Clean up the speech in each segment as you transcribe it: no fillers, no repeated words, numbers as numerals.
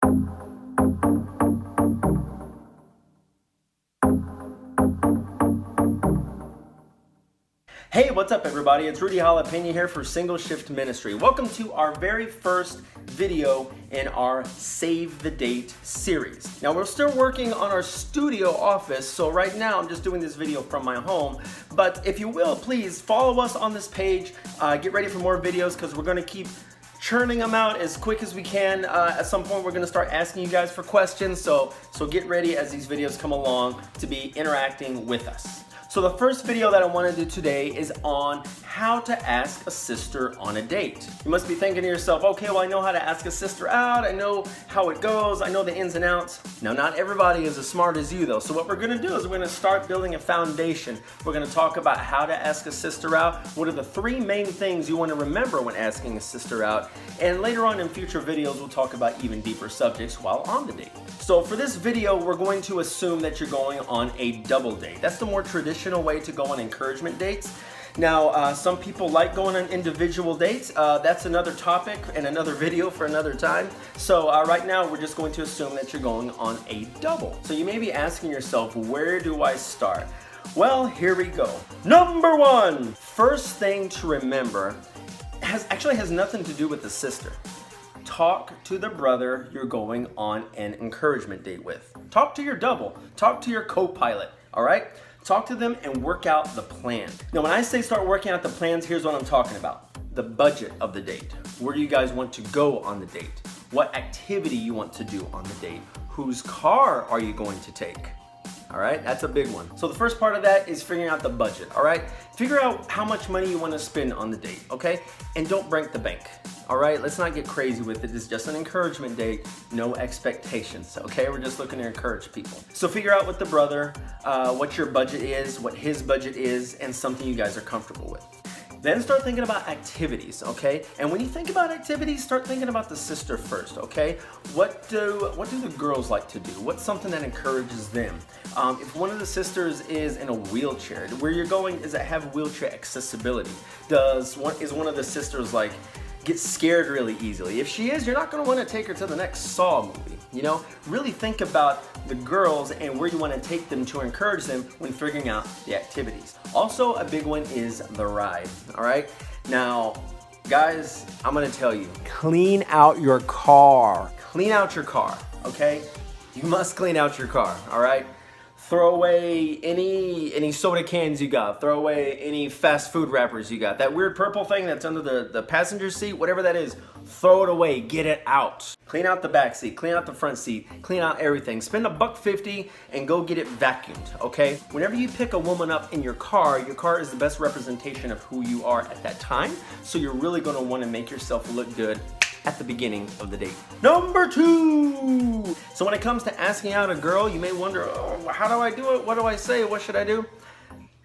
Hey, what's up everybody? It's Rudy Jalapeno here for Single Shift Ministry. Welcome to our very first video in our Save the Date series. Now we're still working on our studio office, so right now I'm just doing this video from my home. But if you will, please follow us on this page. Get ready for more videos because we're going to keep churning them out as quick as we can. At some point we're going to start asking you guys for questions, so get ready as these videos come along to be interacting with us. So the first video that I want to do today is on how to ask a sister on a date. You must be thinking to yourself, okay, well I know how to ask a sister out, I know how it goes, I know the ins and outs. Now not everybody is as smart as you though, so what we're going to do is we're going to start building a foundation. We're going to talk about how to ask a sister out, what are the three main things you want to remember when asking a sister out, and later on in future videos we'll talk about even deeper subjects while on the date. So for this video we're going to assume that you're going on a double date. That's the more traditional way to go on encouragement dates. Now, some people like going on individual dates. That's another topic and another video for another time. So right now, we're just going to assume that you're going on a double. So you may be asking yourself, where do I start? Well, here we go. Number one, first thing to remember actually has nothing to do with the sister. Talk to the brother you're going on an encouragement date with. Talk to your double. Talk to your co-pilot, all right? Talk to them and work out the plan. Now, when I say start working out the plans, here's what I'm talking about. The budget of the date. Where do you guys want to go on the date? What activity you want to do on the date? Whose car are you going to take? All right, that's a big one. So the first part of that is figuring out the budget, all right? Figure out how much money you want to spend on the date, okay? And don't break the bank, all right? Let's not get crazy with it. It's just an encouragement date, no expectations, okay? We're just looking to encourage people. So figure out with the brother what your budget is, what his budget is, and something you guys are comfortable with. Then start thinking about activities, okay? And when you think about activities, start thinking about the sister first, okay? What do the girls like to do? What's something that encourages them? If one of the sisters is in a wheelchair, where you're going, does it have wheelchair accessibility? Is one of the sisters like get scared really easily? If she is, you're not gonna wanna take her to the next Saw movie, you know? Really think about the girls and where you wanna take them to encourage them when figuring out the activities. Also, a big one is the ride, all right? Now, guys, I'm gonna tell you, clean out your car. Clean out your car, okay? You must clean out your car, all right? Throw away any soda cans you got. Throw away any fast food wrappers you got. That weird purple thing that's under the passenger seat, whatever that is, throw it away, get it out. Clean out the back seat, clean out the front seat, clean out everything. Spend $1.50 and go get it vacuumed, okay? Whenever you pick a woman up in your car is the best representation of who you are at that time. So you're really gonna wanna make yourself look good at the beginning of the date. Number two. So when it comes to asking out a girl, you may wonder, oh, how do I do it? What do I say? What should I do?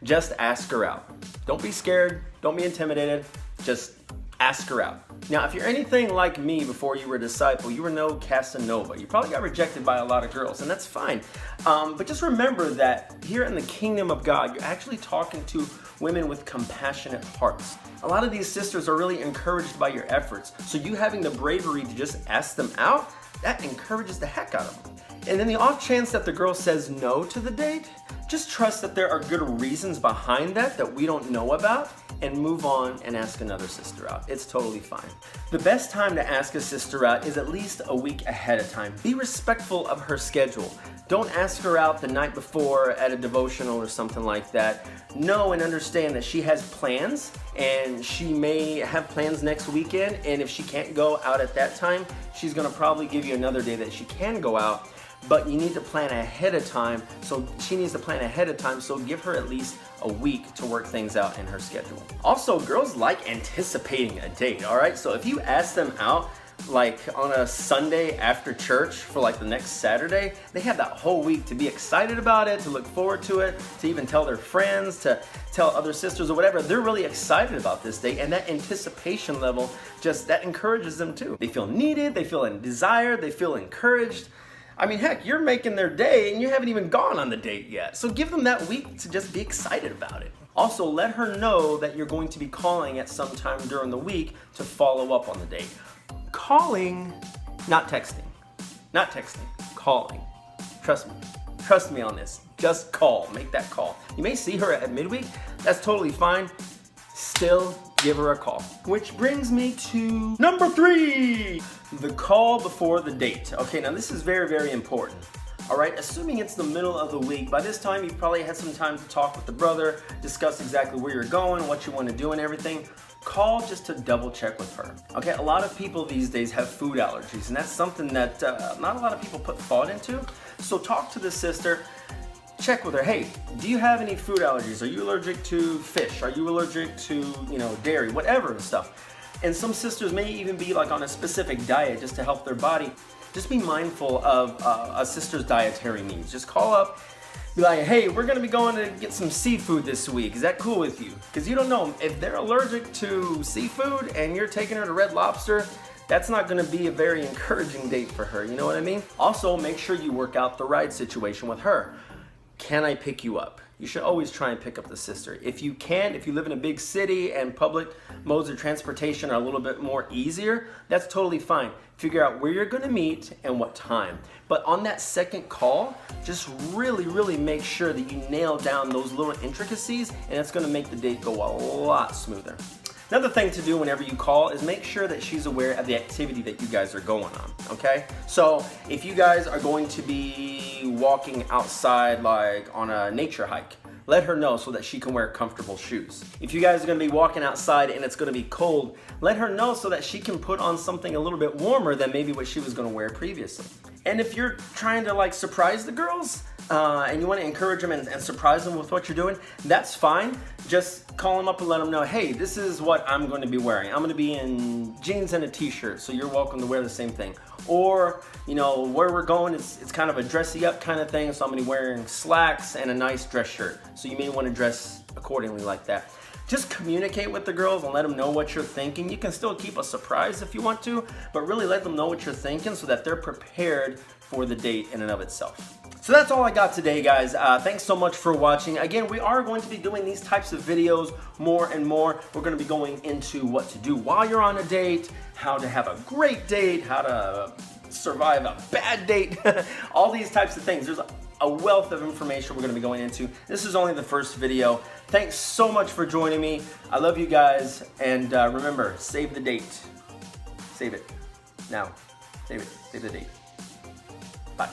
Just ask her out. Don't be scared. Don't be intimidated. Just ask her out. Now, if you're anything like me before you were a disciple, you were no Casanova. You probably got rejected by a lot of girls, and that's fine. But just remember that here in the kingdom of God, you're actually talking to women with compassionate hearts. A lot of these sisters are really encouraged by your efforts. So you having the bravery to just ask them out, that encourages the heck out of them. And then the off chance that the girl says no to the date, just trust that there are good reasons behind that we don't know about, and move on and ask another sister out. It's totally fine. The best time to ask a sister out is at least a week ahead of time. Be respectful of her schedule. Don't ask her out the night before at a devotional or something like that. Know and understand that she has plans, and she may have plans next weekend, and if she can't go out at that time, she's gonna probably give you another day that she can go out. But you need to plan ahead of time, so she needs to plan ahead of time, so give her at least a week to work things out in her schedule. Also, girls like anticipating a date, all right? So if you ask them out like on a Sunday after church for like the next Saturday, they have that whole week to be excited about it, to look forward to it, to even tell their friends, to tell other sisters or whatever. They're really excited about this date, and that anticipation level, that encourages them too. They feel needed, they feel desired, they feel encouraged. I mean, heck, you're making their day and you haven't even gone on the date yet. So give them that week to just be excited about it. Also, let her know that you're going to be calling at some time during the week to follow up on the date. Calling, not texting. not texting, calling. Trust me. Trust me on this. Just call. Make that call. You may see her at midweek. That's totally fine. Still give her a call. Which brings me to number 3, the call before the date. Okay, now this is very, very important. All right, assuming it's the middle of the week, by this time you've probably had some time to talk with the brother, discuss exactly where you're going, what you want to do and everything. Call just to double check with her. Okay, a lot of people these days have food allergies, and that's something that not a lot of people put thought into. So talk to the sister, check with her. Hey, do you have any food allergies? Are you allergic to fish? Are you allergic to, dairy, whatever and stuff? And some sisters may even be like on a specific diet just to help their body. Just be mindful of a sister's dietary needs. Just call up, be like, hey, we're gonna be going to get some seafood this week. Is that cool with you? Because you don't know, if they're allergic to seafood and you're taking her to Red Lobster, that's not gonna be a very encouraging date for her, you know what I mean? Also, make sure you work out the ride situation with her. Can I pick you up? You should always try and pick up the sister. If you can, if you live in a big city and public modes of transportation are a little bit more easier, that's totally fine. Figure out where you're gonna meet and what time. But on that second call, just really, really make sure that you nail down those little intricacies, and it's gonna make the date go a lot smoother. Another thing to do whenever you call is make sure that she's aware of the activity that you guys are going on, okay? So if you guys are going to be walking outside like on a nature hike, let her know so that she can wear comfortable shoes. If you guys are gonna be walking outside and it's gonna be cold, let her know so that she can put on something a little bit warmer than maybe what she was gonna wear previously. And if you're trying to like surprise the girls, and you want to encourage them and surprise them with what you're doing, that's fine. Just call them up and let them know, hey, this is what I'm going to be wearing. I'm going to be in jeans and a t-shirt, so you're welcome to wear the same thing. Or, where we're going, it's kind of a dressy up kind of thing, so I'm going to be wearing slacks and a nice dress shirt. So you may want to dress accordingly like that. Just communicate with the girls and let them know what you're thinking. You can still keep a surprise if you want to, but really let them know what you're thinking so that they're prepared for the date in and of itself. So that's all I got today, guys. Thanks so much for watching. Again, we are going to be doing these types of videos more and more. We're going to be going into what to do while you're on a date, how to have a great date, how to survive a bad date, all these types of things. There's a wealth of information we're going to be going into. This is only the first video. Thanks so much for joining me. I love you guys. And remember, save the date. Save it. Now. Save it. Save the date. Bye.